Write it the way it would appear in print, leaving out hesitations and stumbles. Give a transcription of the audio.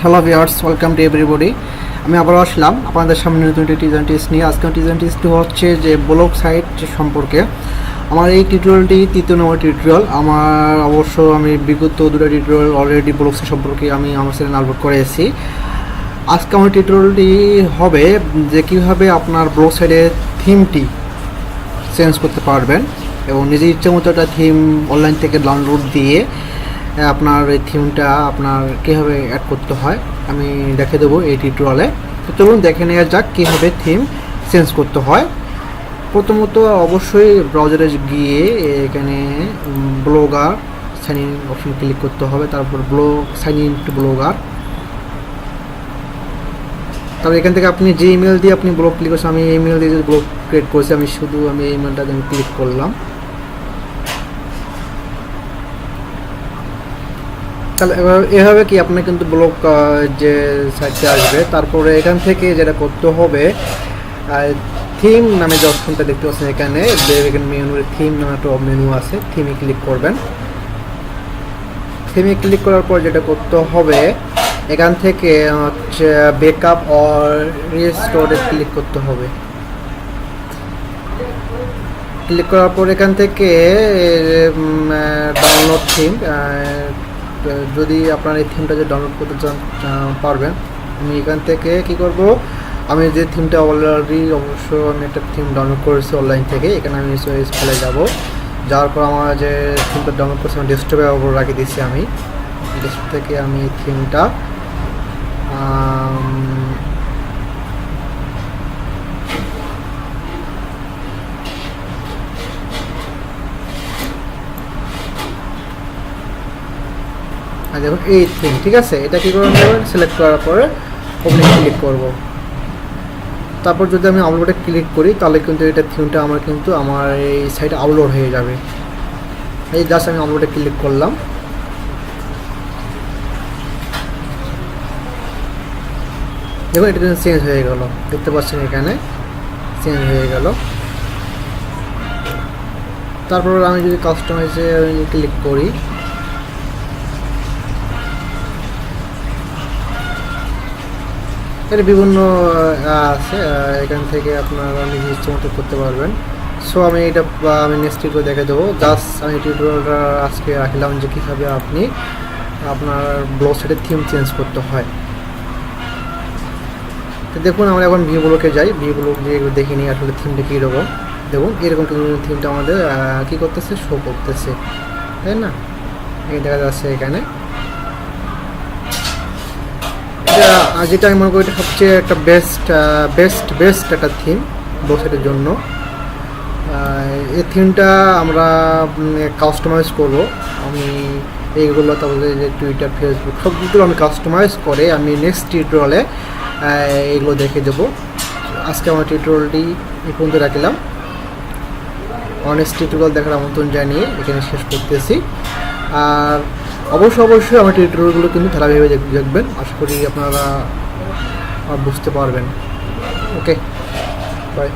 Hello viewers, welcome to everybody. আমি আবারও আসলাম আপনাদের সামনে নতুন একটি টিজার টিপস নিয়ে। আজকে টিজার টিপসটি হচ্ছে যে ব্লগ সাইট সম্পর্কে। আমার এই টিউটোরিয়ালটি 3 নম্বর টিউটোরিয়াল। আমি বিগত 2টা টিউটোরিয়াল অলরেডি ব্লগ সাইট সম্পর্কে আমি আমার চ্যানেলে আপলোড করেছি। আজকে আমার টিউটোরিয়ালটি হবে যে কীভাবে আপনার ব্লগ সাইটের থিমটি চেঞ্জ করতে পারবেন এবং নিজের ইচ্ছে মতো একটা থিম অনলাইন থেকে ডাউনলোড দিয়ে আপনার এই থিমটা আপনার কীভাবে অ্যাড করতে হয় আমি দেখে দেবো এই টিউটোরিয়ালে। তো চলুন দেখে নেওয়া যাক কীভাবে থিম চেঞ্জ করতে হয়। প্রথমত অবশ্যই ব্রাউজারে গিয়ে এখানে blogger sign in option click করতে হবে, তারপর সাইন ইন টু ব্লগার। তারপর এখান থেকে আপনি যে ইমেল দিয়ে আপনি ব্লগ ক্লিক করছেন, আমি এই ইমেল দিয়ে যে ব্লগ ক্রিয়েট করেছি আমি এই ইমেলটা আমি ক্লিক করলাম। তাহলে এভাবে কি আপনার কিন্তু ব্লগ যে সাইটে আসবে। তারপরে এখান থেকে যেটা করতে হবে, থিম নামে যে অপশনটা দেখতে পাচ্ছেন এখানে মেনুর থিম নামে একটা মেনু আছে, থিমে ক্লিক করবেন। থিমে ক্লিক করার পর যেটা করতে হবে এখান থেকে হচ্ছে ব্যাকআপ অর রিস্টোরে ক্লিক করতে হবে। ক্লিক করার পর এখান থেকে ডাউনলোড থিম, যদি আপনার এই থিমটা যে ডাউনলোড করতে চান পারবেন। আমি এখান থেকে কি করব, আমি যে থিমটা অলরেডি আমি একটা থিম ডাউনলোড করেছি অনলাইন থেকে, এখানে আমি ফেলে যাব। যাওয়ার পর আমার যে থিমটা ডাউনলোড করেছি আমি ডেস্কটপে ওপর রাখি দিচ্ছি। আমি ডেস্কটপ থেকে আমি থিমটা দেখুন এই থিম, ঠিক আছে। এটা কী করে নেবেন, সিলেক্ট করার পরে ওপেনে ক্লিক করব। তারপর যদি আমি আপলোডে ক্লিক করি তাহলে কিন্তু এটা থিমটা আমার এই সাইটে আপলোড হয়ে যাবে। এই জাস্ট আমি আপলোডে ক্লিক করলাম। দেখুন এটা কিন্তু চেঞ্জ হয়ে গেল, দেখতে পাচ্ছেন এখানে চেঞ্জ হয়ে গেল। তারপর আমি যদি কাস্টমাইজে ক্লিক করি, এর বিভিন্ন আছে, এখান থেকে আপনারা নিজের ইচ্ছে মতো করতে পারবেন। সো আমি নেক্সট টিউটোরিয়াল দেখে দেবো। জাস্ট আমি টিউটোরিয়ালটা আজকে রাখলাম যে কীভাবে আপনি আপনার ব্লগ সাইটের থিম চেঞ্জ করতে হয়। তো দেখুন আমরা এখন ভিউ ব্লকে যাই, ভিউ ব্লক দিয়ে দেখে নিই আসলে থিমটা কীরকম। দেখুন এরকম থিমটা আমাদের কী করতেছে, শো করতেছে, তাই না? দেখা যাচ্ছে এখানে যেটা আমি মনে করি এটা সবচেয়ে একটা বেস্ট একটা থিম ব্লগ সাইটের জন্য। এই থিমটা আমরা কাস্টমাইজ করব। আমি এইগুলো তারপরে যে টুইটার, ফেসবুক সবগুলো আমি কাস্টমাইজ করে আমি নেক্সট টিউটোরিয়ালে এগুলো দেখে দেবো। আজকে আমার টিউটোরিয়ালটি এই পর্যন্ত রাখলাম। নেক্সট টিউটোরিয়াল দেখার আমন্ত্রণ জানিয়ে এখানে শেষ করতেছি। আর অবশ্যই আমার টিউটোরিয়ালগুলো কিন্তু ধারাবাহিকভাবে দেখবেন, আশা করি আপনারা বুঝতে পারবেন। ওকে, বাই।